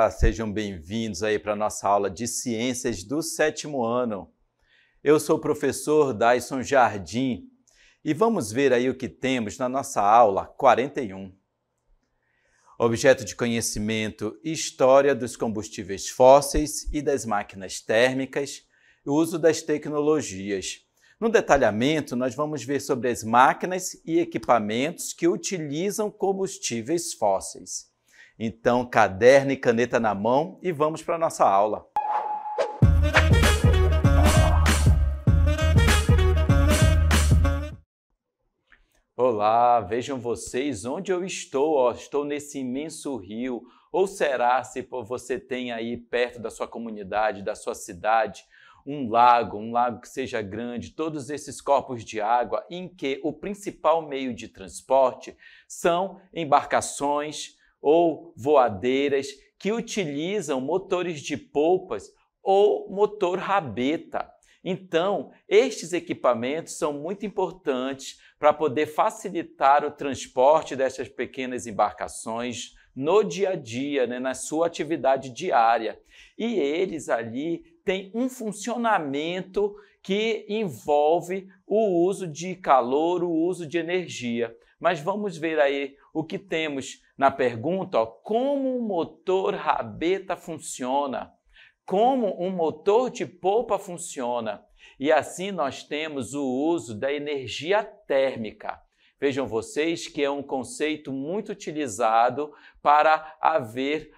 Olá, sejam bem-vindos aí para a nossa aula de Ciências do 7º ano. Eu sou o professor Daison Jardim e vamos ver aí o que temos na nossa aula 41. Objeto de conhecimento, história dos combustíveis fósseis e das máquinas térmicas, o uso das tecnologias. No detalhamento, nós vamos ver sobre as máquinas e equipamentos que utilizam combustíveis fósseis. Então, caderno e caneta na mão e vamos para a nossa aula. Olá, vejam vocês onde eu estou. Estou nesse imenso rio. Ou será se você tem aí perto da sua comunidade, da sua cidade, um lago que seja grande, todos esses corpos de água em que o principal meio de transporte são embarcações ou voadeiras que utilizam motores de polpas ou motor rabeta. Então, estes equipamentos são muito importantes para poder facilitar o transporte dessas pequenas embarcações no dia a dia, na sua atividade diária. E eles ali têm um funcionamento que envolve o uso de calor, o uso de energia. Mas vamos ver aí o que temos na pergunta, como um motor rabeta funciona, como um motor de polpa funciona. E assim nós temos o uso da energia térmica. Vejam vocês que é um conceito muito utilizado para haver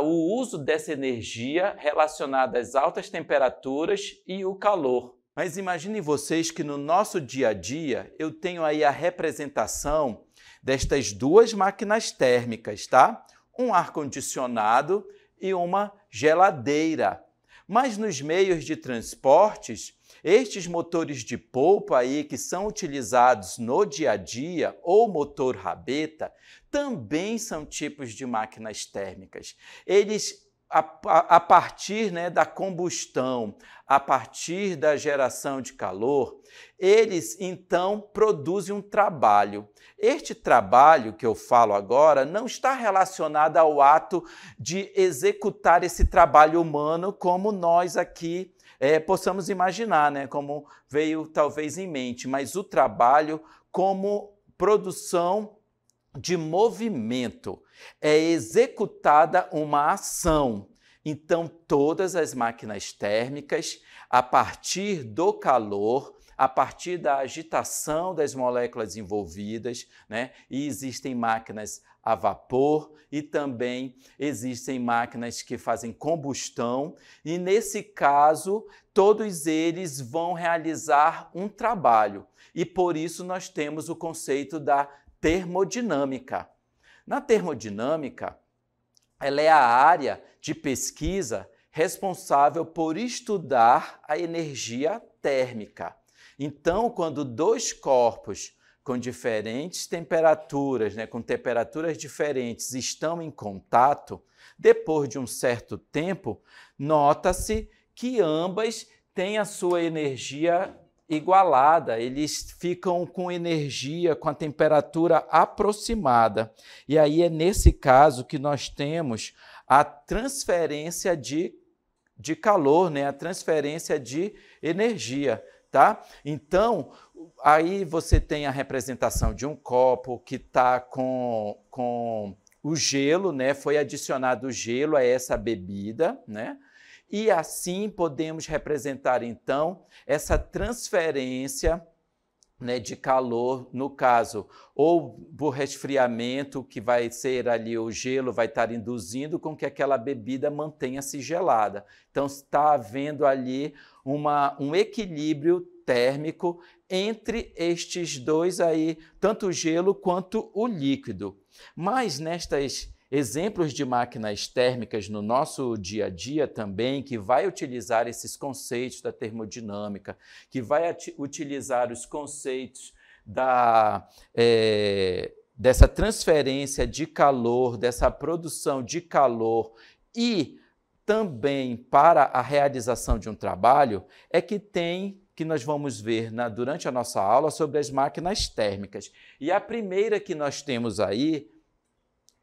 o uso dessa energia relacionada às altas temperaturas e o calor. Mas imaginem vocês que no nosso dia a dia eu tenho aí a representação destas duas máquinas térmicas, tá? Um ar-condicionado e uma geladeira. Mas nos meios de transportes, estes motores de polpa aí que são utilizados no dia a dia, ou motor rabeta, também são tipos de máquinas térmicas. Eles, a partir da combustão, a partir da geração de calor, eles então produzem um trabalho. Este trabalho que eu falo agora não está relacionado ao ato de executar esse trabalho humano como nós aqui possamos imaginar, como veio talvez em mente, mas o trabalho como produção de movimento. É executada uma ação. Então, todas as máquinas térmicas, a partir do calor, a partir da agitação das moléculas envolvidas, e existem máquinas a vapor e também existem máquinas que fazem combustão, e nesse caso, todos eles vão realizar um trabalho. E por isso nós temos o conceito da termodinâmica. Na termodinâmica, ela é a área de pesquisa responsável por estudar a energia térmica. Então, quando dois corpos com diferentes temperaturas, com temperaturas diferentes, estão em contato, depois de um certo tempo, nota-se que ambas têm a sua energia igualada, eles ficam com energia, com a temperatura aproximada. E aí é nesse caso que nós temos a transferência de calor, a transferência de energia. Tá? Então, aí você tem a representação de um copo que está com o gelo, foi adicionado o gelo a essa bebida, e assim podemos representar, então, essa transferência de calor, no caso, ou por resfriamento, que vai ser ali o gelo, vai estar induzindo com que aquela bebida mantenha-se gelada. Então, está havendo ali um equilíbrio térmico entre estes dois aí, tanto o gelo quanto o líquido. Mas nestes exemplos de máquinas térmicas no nosso dia a dia também, que vai utilizar esses conceitos da termodinâmica, que vai utilizar os conceitos dessa transferência de calor, dessa produção de calor e também para a realização de um trabalho, é que nós vamos ver durante a nossa aula sobre as máquinas térmicas. E a primeira que nós temos aí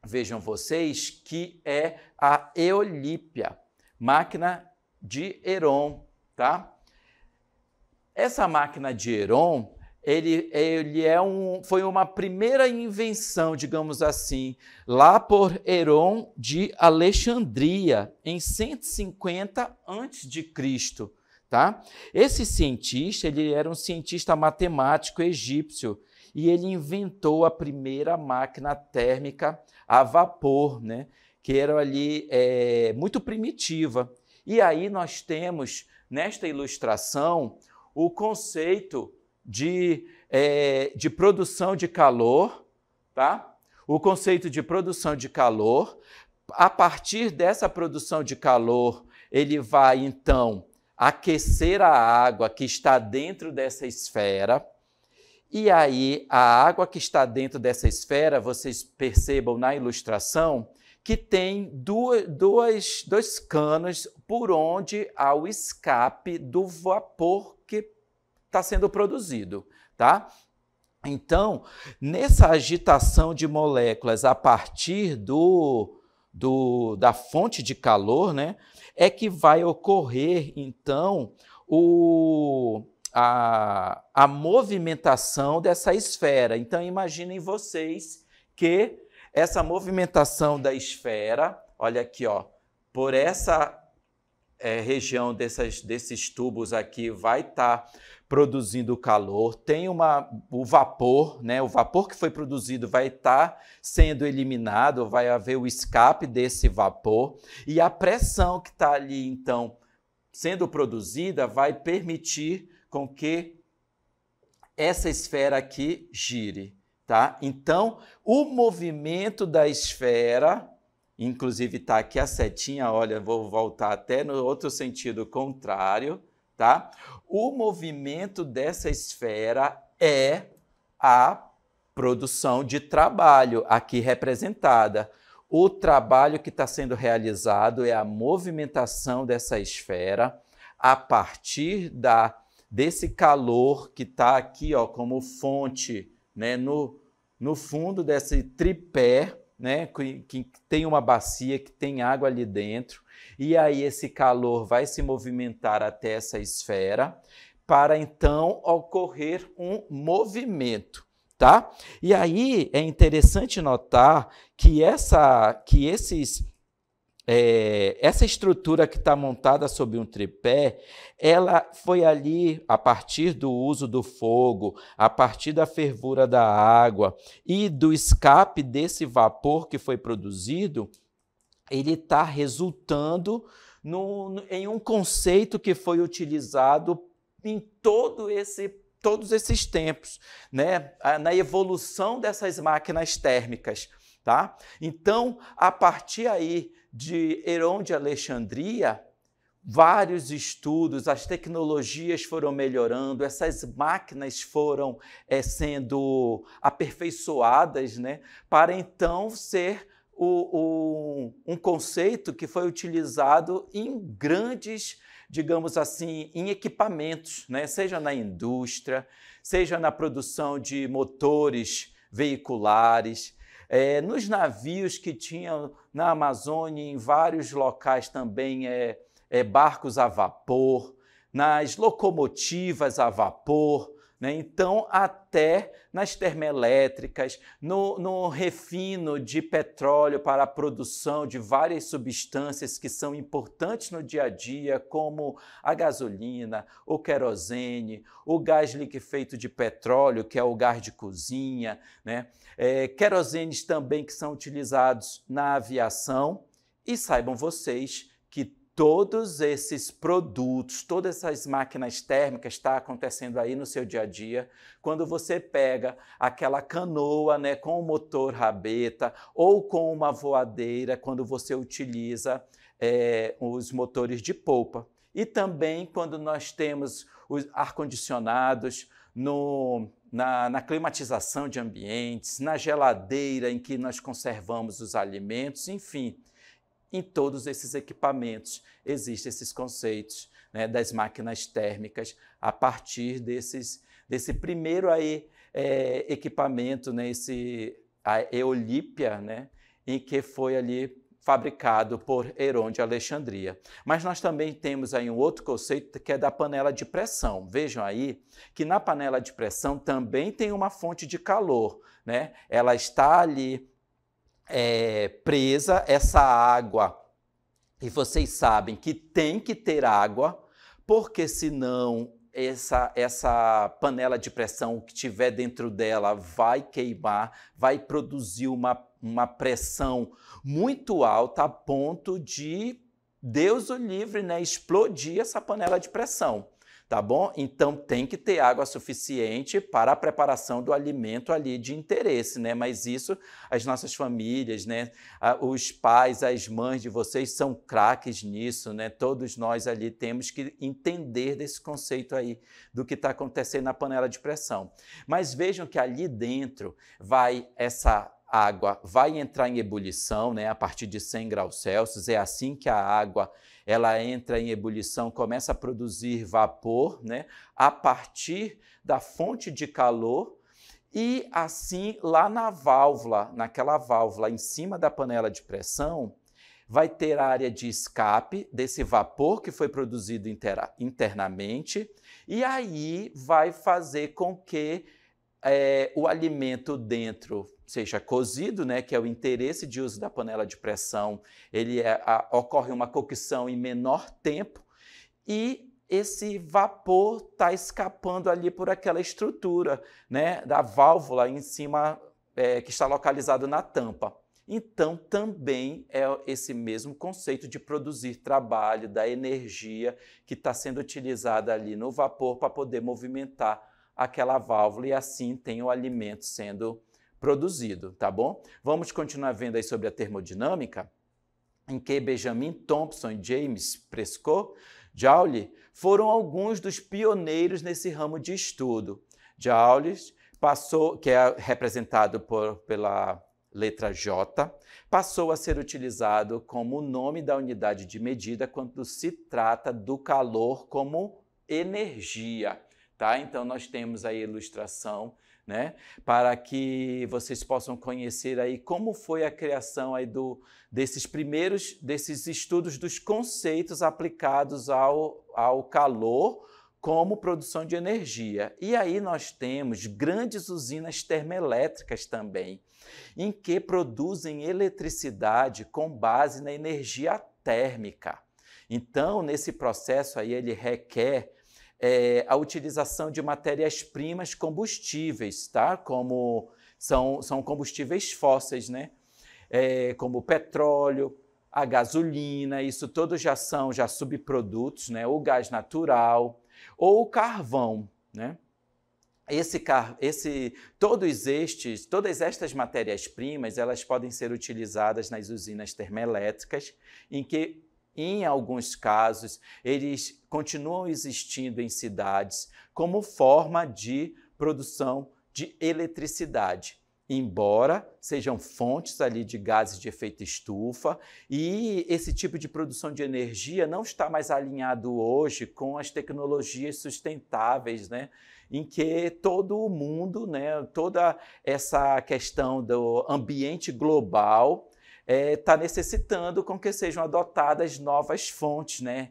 vejam vocês, que é a Eolípia, máquina de Heron, tá? Essa máquina de Heron, foi uma primeira invenção, digamos assim, lá por Heron de Alexandria, em 150 a.C., tá? Esse cientista, ele era um cientista matemático egípcio e ele inventou a primeira máquina térmica a vapor, né? Que era ali muito primitiva. E aí nós temos, nesta ilustração, o conceito de produção de calor, tá? O conceito de produção de calor. A partir dessa produção de calor, ele vai, então, aquecer a água que está dentro dessa esfera. E aí, a água que está dentro dessa esfera, vocês percebam na ilustração, que tem dois canos por onde há o escape do vapor que está sendo produzido, tá? Então, nessa agitação de moléculas a partir da fonte de calor, né, é que vai ocorrer, então, a movimentação dessa esfera. Então, imaginem vocês que essa movimentação da esfera, olha aqui, ó, por essa região desses tubos aqui vai estar produzindo calor, tem o vapor, né? O vapor que foi produzido vai estar sendo eliminado, vai haver o escape desse vapor, e a pressão que está ali, então, sendo produzida, vai permitir com que essa esfera aqui gire, tá? Então, o movimento da esfera, inclusive está aqui a setinha, olha, vou voltar até no outro sentido contrário, tá? O movimento dessa esfera é a produção de trabalho aqui representada. O trabalho que está sendo realizado é a movimentação dessa esfera a partir desse calor que está aqui, ó, como fonte, né, no fundo desse tripé, né, que tem uma bacia, que tem água ali dentro, e aí esse calor vai se movimentar até essa esfera para então ocorrer um movimento, tá? E aí é interessante notar que essa estrutura que está montada sobre um tripé, ela foi ali, a partir do uso do fogo, a partir da fervura da água e do escape desse vapor que foi produzido, ele está resultando em um conceito que foi utilizado em todos esses tempos, né? Na evolução dessas máquinas térmicas, tá? Então, a partir aí de Heron de Alexandria, vários estudos, as tecnologias foram melhorando, essas máquinas foram sendo aperfeiçoadas, né, para então ser um conceito que foi utilizado em grandes, digamos assim, em equipamentos, né, seja na indústria, seja na produção de motores veiculares, nos navios que tinham na Amazônia, em vários locais também, barcos a vapor, nas locomotivas a vapor, né? Então, até nas termoelétricas, no refino de petróleo para a produção de várias substâncias que são importantes no dia a dia, como a gasolina, o querosene, o gás liquefeito de petróleo, que é o gás de cozinha, né? Querosenes também que são utilizados na aviação. E saibam vocês que todos esses produtos, todas essas máquinas térmicas estão acontecendo aí no seu dia a dia, quando você pega aquela canoa, né, com o motor rabeta ou com uma voadeira, quando você utiliza os motores de polpa. E também quando nós temos os ar-condicionados na climatização de ambientes, na geladeira em que nós conservamos os alimentos, enfim. Em todos esses equipamentos existem esses conceitos, né, das máquinas térmicas a partir desse primeiro aí, equipamento, né, a Eolípia, né, em que foi ali fabricado por Heron de Alexandria. Mas nós também temos aí um outro conceito que é da panela de pressão. Vejam aí que na panela de pressão também tem uma fonte de calor, né? Ela está ali presa, essa água, e vocês sabem que tem que ter água, porque senão essa panela de pressão que tiver dentro dela vai queimar, vai produzir uma pressão muito alta a ponto de, Deus o livre, né, explodir essa panela de pressão, tá bom? Então tem que ter água suficiente para a preparação do alimento ali de interesse, né? Mas isso as nossas famílias, né, os pais, as mães de vocês são craques nisso, né? Todos nós ali temos que entender desse conceito aí do que está acontecendo na panela de pressão. Mas vejam que ali dentro essa água vai entrar em ebulição, né, a partir de 100 graus Celsius. É assim que a água ela entra em ebulição, começa a produzir vapor, né, a partir da fonte de calor, e assim lá naquela válvula em cima da panela de pressão, vai ter a área de escape desse vapor que foi produzido internamente, e aí vai fazer com que o alimento dentro seja cozido, né, que é o interesse de uso da panela de pressão, ocorre uma cocção em menor tempo, e esse vapor está escapando ali por aquela estrutura, né, da válvula em cima, que está localizado na tampa. Então, também é esse mesmo conceito de produzir trabalho, da energia que está sendo utilizada ali no vapor para poder movimentar aquela válvula, e assim tem o alimento sendo produzido, tá bom? Vamos continuar vendo aí sobre a termodinâmica, em que Benjamin Thompson e James Prescott Joule foram alguns dos pioneiros nesse ramo de estudo. Joule que é representado pela letra J, passou a ser utilizado como o nome da unidade de medida quando se trata do calor como energia. Tá? Então, nós temos aí a ilustração, né, para que vocês possam conhecer aí como foi a criação aí desses estudos dos conceitos aplicados ao calor como produção de energia. E aí nós temos grandes usinas termoelétricas também, em que produzem eletricidade com base na energia térmica. Então, nesse processo aí, ele requer a utilização de matérias-primas combustíveis, tá? Como são combustíveis fósseis, né? Como o petróleo, a gasolina, isso todos já são subprodutos, né? O gás natural ou o carvão, né? Todas estas matérias-primas, elas podem ser utilizadas nas usinas termoelétricas, em que, em alguns casos, eles continuam existindo em cidades como forma de produção de eletricidade, embora sejam fontes ali de gases de efeito estufa, e esse tipo de produção de energia não está mais alinhado hoje com as tecnologias sustentáveis, né? Em que todo o mundo, né, toda essa questão do ambiente global está necessitando com que sejam adotadas novas fontes, né,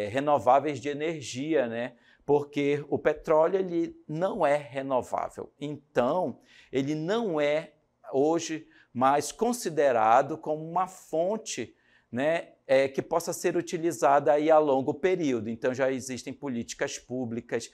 renováveis de energia, né, porque o petróleo ele não é renovável. Então, ele não é hoje mais considerado como uma fonte, né, que possa ser utilizada aí a longo período. Então, já existem políticas públicas,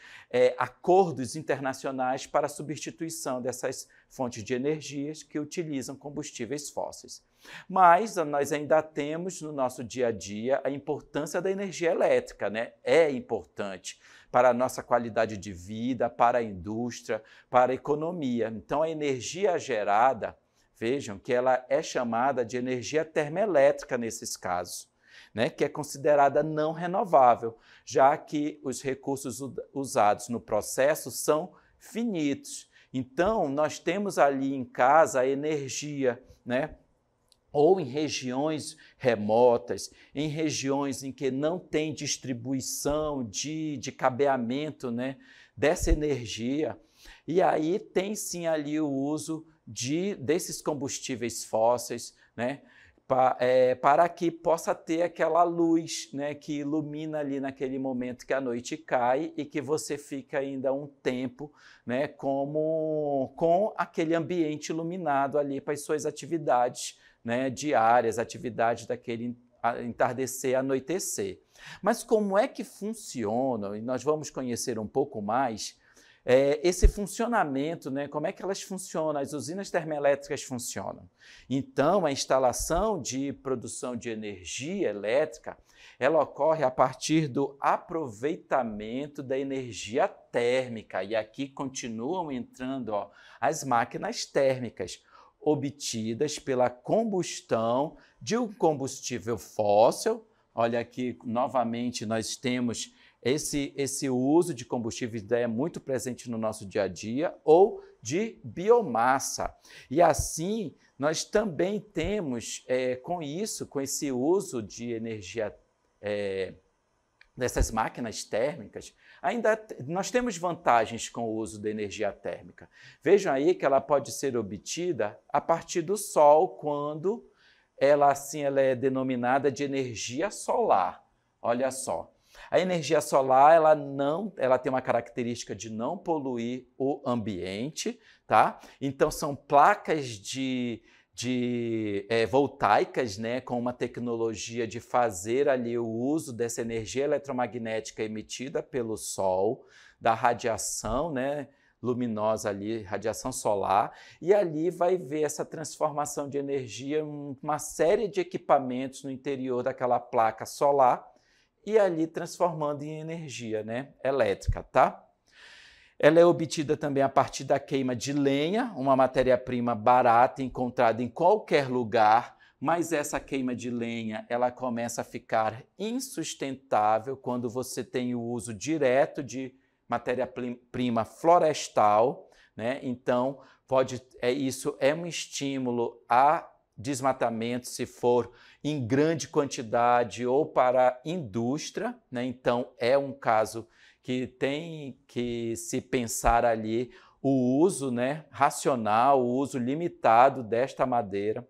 acordos internacionais para a substituição dessas fontes de energias que utilizam combustíveis fósseis. Mas nós ainda temos no nosso dia a dia a importância da energia elétrica, né? É importante para a nossa qualidade de vida, para a indústria, para a economia. Então, a energia gerada, vejam que ela é chamada de energia termoelétrica nesses casos, né, que é considerada não renovável, já que os recursos usados no processo são finitos. Então, nós temos ali em casa a energia, né, ou em regiões remotas, em regiões em que não tem distribuição de cabeamento, né, dessa energia. E aí tem sim ali o uso desses combustíveis fósseis, né? Para que possa ter aquela luz, né, que ilumina ali naquele momento que a noite cai e que você fica ainda um tempo, né, com aquele ambiente iluminado ali para as suas atividades, né, diárias, atividades daquele entardecer, anoitecer. Mas como é que funciona? E nós vamos conhecer um pouco mais esse funcionamento, né? Como é que elas funcionam, as usinas termoelétricas funcionam. Então, a instalação de produção de energia elétrica, ela ocorre a partir do aproveitamento da energia térmica, e aqui continuam entrando as máquinas térmicas, obtidas pela combustão de um combustível fóssil. Olha aqui, novamente, nós temos esse uso de combustíveis é muito presente no nosso dia a dia, ou de biomassa. E assim, nós também temos, com esse uso de energia dessas máquinas térmicas, ainda nós temos vantagens com o uso da energia térmica. Vejam aí que ela pode ser obtida a partir do sol, quando ela é denominada de energia solar. Olha só. A energia solar ela tem uma característica de não poluir o ambiente, tá? Então são placas voltaicas, né, com uma tecnologia de fazer ali o uso dessa energia eletromagnética emitida pelo sol, da radiação, né, luminosa ali, radiação solar, e ali vai ver essa transformação de energia, uma série de equipamentos no interior daquela placa solar, e ali transformando em energia, né, elétrica, tá? Ela é obtida também a partir da queima de lenha, uma matéria-prima barata encontrada em qualquer lugar, mas essa queima de lenha ela começa a ficar insustentável quando você tem o uso direto de matéria-prima florestal, né? Então, isso é um estímulo a desmatamento, se for em grande quantidade ou para a indústria, né? Então, é um caso que tem que se pensar ali o uso, né, racional, o uso limitado desta madeira.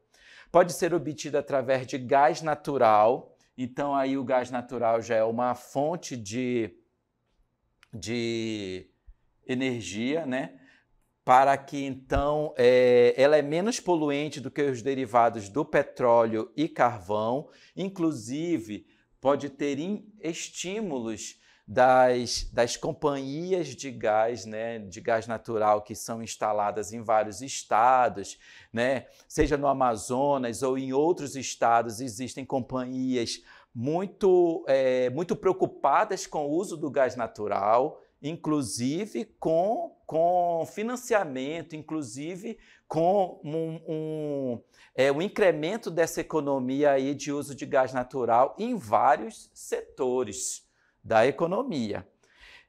Pode ser obtida através de gás natural, então aí o gás natural já é uma fonte de energia, né? Para que, então, ela é menos poluente do que os derivados do petróleo e carvão, inclusive pode ter estímulos das companhias de gás, né, de gás natural que são instaladas em vários estados, né, seja no Amazonas ou em outros estados, existem companhias muito preocupadas com o uso do gás natural, inclusive com financiamento, inclusive com um incremento dessa economia aí de uso de gás natural em vários setores da economia.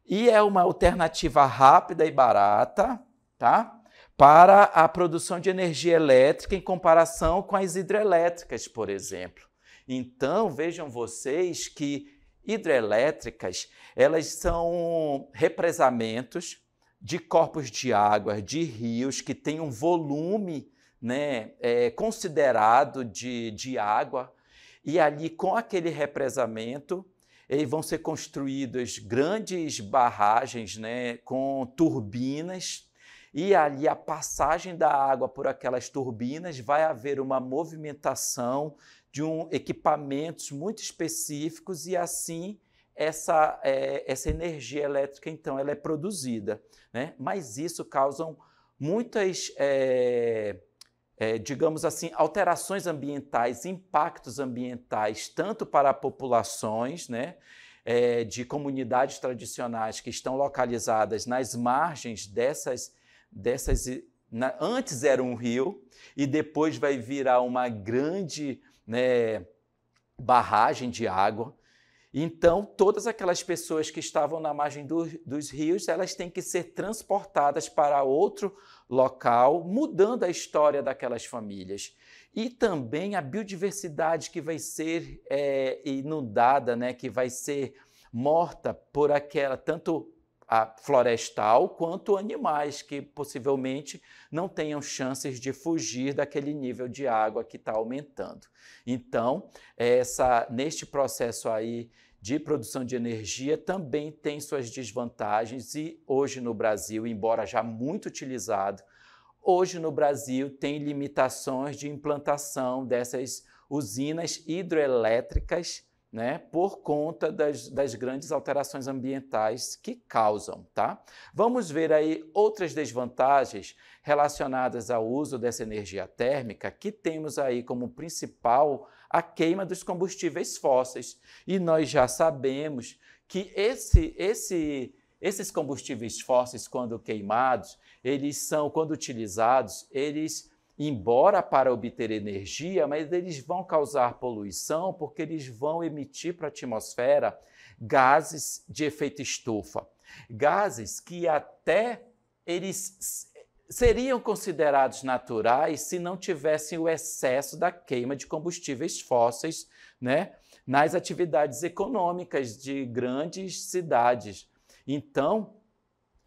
E é uma alternativa rápida e barata, tá? Para a produção de energia elétrica em comparação com as hidrelétricas, por exemplo. Então, vejam vocês que hidrelétricas, elas são represamentos de corpos de água, de rios que têm um volume, né, considerado de água, e ali com aquele represamento vão ser construídas grandes barragens, né, com turbinas, e ali a passagem da água por aquelas turbinas vai haver uma movimentação de equipamentos muito específicos, e assim essa energia elétrica, então, ela é produzida, né? Mas isso causa muitas, digamos assim, alterações ambientais, impactos ambientais, tanto para populações, né, de comunidades tradicionais que estão localizadas nas margens antes era um rio e depois vai virar uma grande, né, barragem de água. Então, todas aquelas pessoas que estavam na margem dos rios, elas têm que ser transportadas para outro local, mudando a história daquelas famílias. E também a biodiversidade que vai ser inundada, né, que vai ser morta por tanto florestal quanto animais que possivelmente não tenham chances de fugir daquele nível de água que está aumentando. Então, neste processo aí de produção de energia também tem suas desvantagens e hoje no Brasil, embora já muito utilizado, hoje no Brasil tem limitações de implantação dessas usinas hidroelétricas, né, por conta das grandes alterações ambientais que causam, tá? Vamos ver aí outras desvantagens relacionadas ao uso dessa energia térmica, que temos aí como principal a queima dos combustíveis fósseis. E nós já sabemos que esses combustíveis fósseis, quando queimados, quando utilizados, embora para obter energia, mas eles vão causar poluição porque eles vão emitir para a atmosfera gases de efeito estufa. Gases que até eles seriam considerados naturais se não tivessem o excesso da queima de combustíveis fósseis, né, nas atividades econômicas de grandes cidades. Então,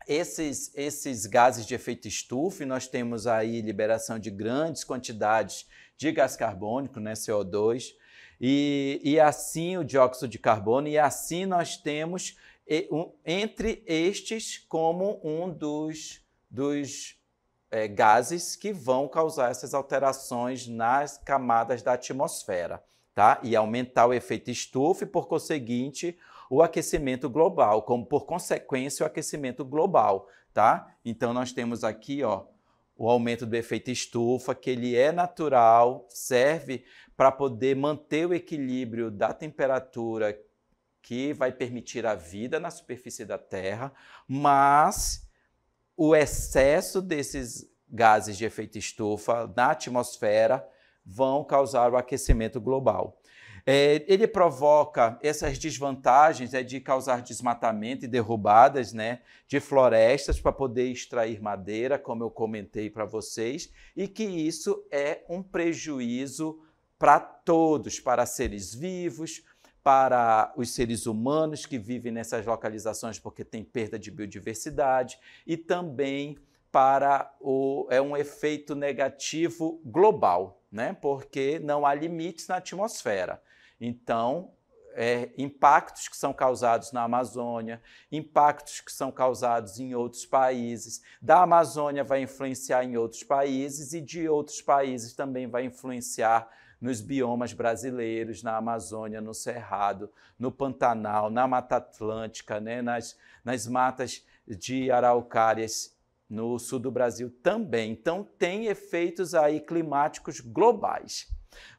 esses gases de efeito estufa, nós temos aí liberação de grandes quantidades de gás carbônico, né, CO2, e assim o dióxido de carbono, e assim nós temos entre estes como um dos gases que vão causar essas alterações nas camadas da atmosfera, tá? E aumentar o efeito estufa e, por conseguinte, o aquecimento global, como por consequência o aquecimento global, tá? Então nós temos aqui, ó, o aumento do efeito estufa, que ele é natural, serve para poder manter o equilíbrio da temperatura que vai permitir a vida na superfície da Terra, mas o excesso desses gases de efeito estufa na atmosfera vão causar o aquecimento global. Ele provoca essas desvantagens de causar desmatamento e derrubadas, né, de florestas para poder extrair madeira, como eu comentei para vocês, e que isso é um prejuízo para todos, para seres vivos, para os seres humanos que vivem nessas localizações porque tem perda de biodiversidade e também para um efeito negativo global, né, porque não há limites na atmosfera. Então, impactos que são causados na Amazônia, impactos que são causados em outros países, da Amazônia vai influenciar em outros países e de outros países também vai influenciar nos biomas brasileiros, na Amazônia, no Cerrado, no Pantanal, na Mata Atlântica, né, nas matas de araucárias no sul do Brasil também. Então, tem efeitos aí climáticos globais.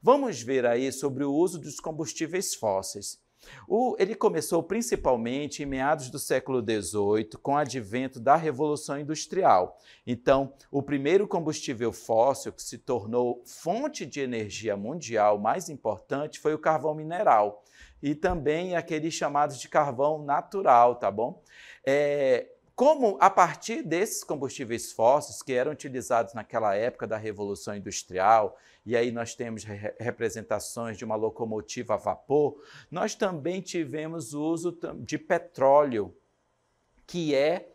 Vamos ver aí sobre o uso dos combustíveis fósseis. Ele começou principalmente em meados do século XVIII, com o advento da Revolução Industrial. Então, o primeiro combustível fóssil que se tornou fonte de energia mundial mais importante foi o carvão mineral e também aqueles chamados de carvão natural, tá bom? Como a partir desses combustíveis fósseis que eram utilizados naquela época da Revolução Industrial, e aí nós temos representações de uma locomotiva a vapor, nós também tivemos o uso de petróleo, que é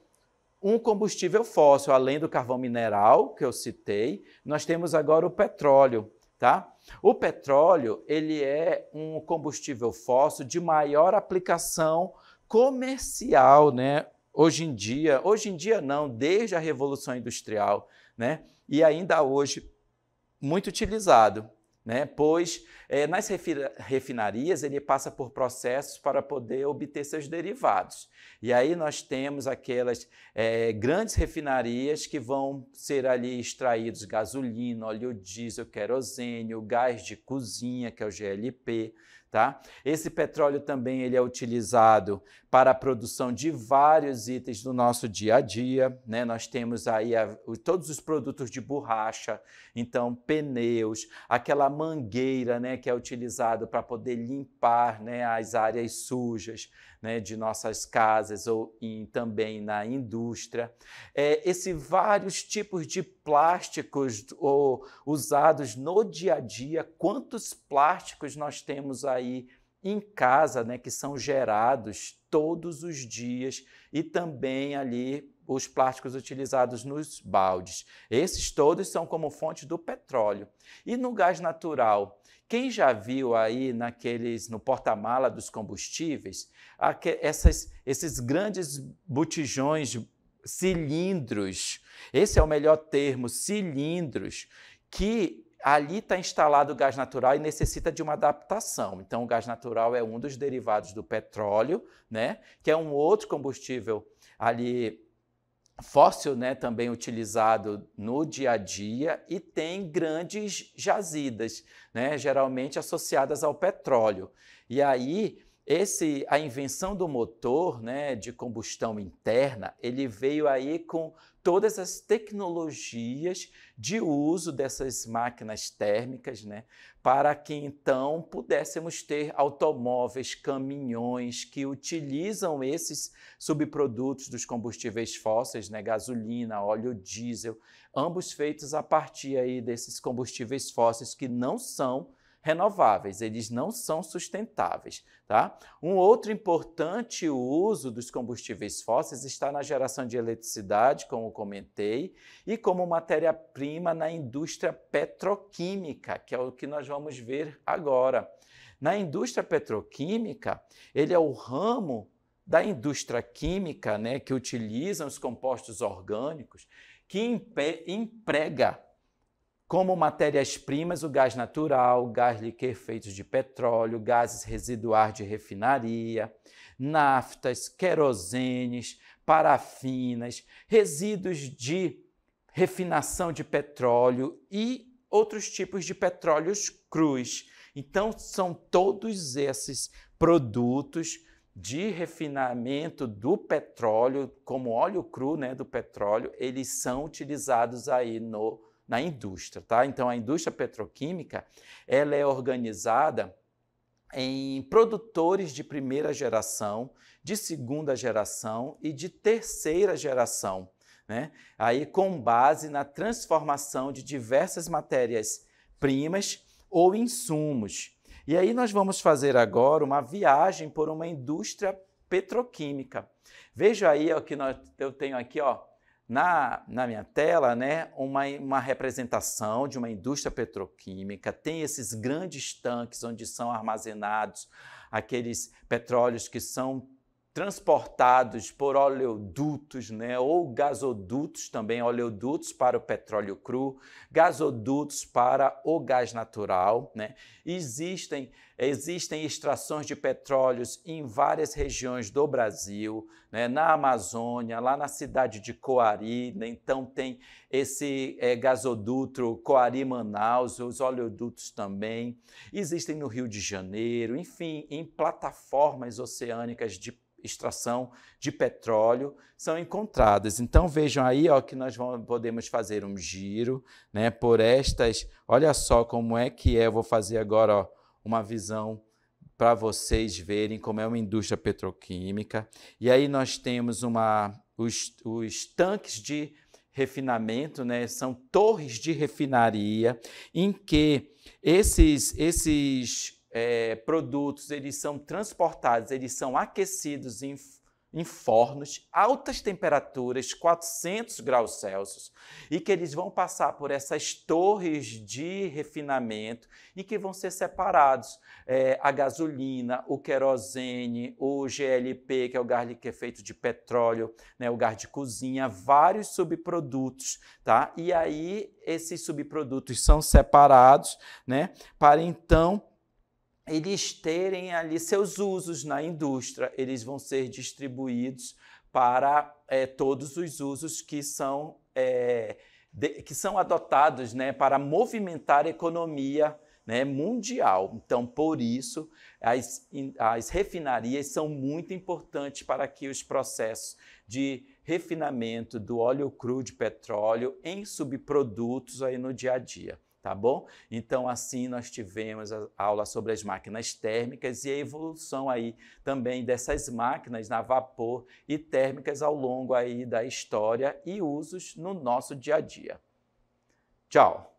um combustível fóssil. Além do carvão mineral, que eu citei, nós temos agora o petróleo, tá? O petróleo, ele é um combustível fóssil de maior aplicação comercial, né? Hoje em dia não, desde a Revolução Industrial, né? E ainda hoje muito utilizado, né? Pois nas refinarias ele passa por processos para poder obter seus derivados. E aí nós temos aquelas grandes refinarias que vão ser ali extraídos gasolina, óleo diesel, querosene, o gás de cozinha, que é o GLP, tá? Esse petróleo também ele é utilizado para a produção de vários itens do nosso dia a dia, né? Nós temos aí todos os produtos de borracha, então pneus, aquela mangueira, né, que é utilizado para poder limpar, né, as áreas sujas, né, de nossas casas ou também na indústria. Esses vários tipos de plásticos usados no dia a dia, quantos plásticos nós temos aí em casa, né, que são gerados todos os dias, e também ali os plásticos utilizados nos baldes. Esses todos são como fonte do petróleo. E no gás natural, quem já viu aí no porta-mala dos combustíveis, esses grandes botijões, cilindros, esse é o melhor termo, cilindros, que ali está instalado o gás natural e necessita de uma adaptação. Então, o gás natural é um dos derivados do petróleo, né, que é um outro combustível ali fóssil, né, também utilizado no dia a dia, e tem grandes jazidas, né, geralmente associadas ao petróleo. E aí, a invenção do motor, né, de combustão interna, ele veio aí com todas as tecnologias de uso dessas máquinas térmicas, né, para que então pudéssemos ter automóveis, caminhões que utilizam esses subprodutos dos combustíveis fósseis, né, gasolina, óleo diesel, ambos feitos a partir aí desses combustíveis fósseis que não são renováveis, eles não são sustentáveis, tá? Um outro importante uso dos combustíveis fósseis está na geração de eletricidade, como comentei, e como matéria-prima na indústria petroquímica, que é o que nós vamos ver agora. Na indústria petroquímica, ele é o ramo da indústria química, né, que utiliza os compostos orgânicos, que emprega como matérias-primas o gás natural, gás liquefeito de petróleo, gases residuais de refinaria, naftas, querosenes, parafinas, resíduos de refinação de petróleo e outros tipos de petróleos crus. Então, são todos esses produtos de refinamento do petróleo, como óleo cru, né, do petróleo, eles são utilizados aí na indústria, tá? Então, a indústria petroquímica, ela é organizada em produtores de primeira geração, de segunda geração e de terceira geração, né? Aí, com base na transformação de diversas matérias-primas ou insumos. E aí nós vamos fazer agora uma viagem por uma indústria petroquímica. Veja aí ó, que eu tenho aqui, ó, na minha tela, né, uma representação de uma indústria petroquímica. Tem esses grandes tanques onde são armazenados aqueles petróleos que são transportados por oleodutos, né, ou gasodutos também, oleodutos para o petróleo cru, gasodutos para o gás natural, né? Existem extrações de petróleos em várias regiões do Brasil, né, na Amazônia, lá na cidade de Coari, né? Então tem esse gasoduto Coari-Manaus, os oleodutos também. Existem no Rio de Janeiro, enfim, em plataformas oceânicas de extração de petróleo são encontradas. Então vejam aí ó, que nós podemos fazer um giro, né, por estas. Olha só como é que é. Eu vou fazer agora ó, uma visão para vocês verem como é uma indústria petroquímica. E aí nós temos os tanques de refinamento, né, são torres de refinaria em que esses produtos, eles são transportados, eles são aquecidos em fornos, altas temperaturas, 400 graus Celsius, e que eles vão passar por essas torres de refinamento e que vão ser separados. A gasolina, o querosene, o GLP, que é o gás liquefeito de petróleo, né, o gás de cozinha, vários subprodutos, tá? E aí esses subprodutos são separados, né, para então eles terem ali seus usos na indústria, eles vão ser distribuídos para todos os usos que são adotados, né, para movimentar a economia, né, mundial. Então, por isso, as refinarias são muito importantes para que os processos de refinamento do óleo cru de petróleo em subprodutos aí no dia a dia. Tá bom? Então, assim, nós tivemos a aula sobre as máquinas térmicas e a evolução aí também dessas máquinas a vapor e térmicas ao longo aí da história e usos no nosso dia a dia. Tchau!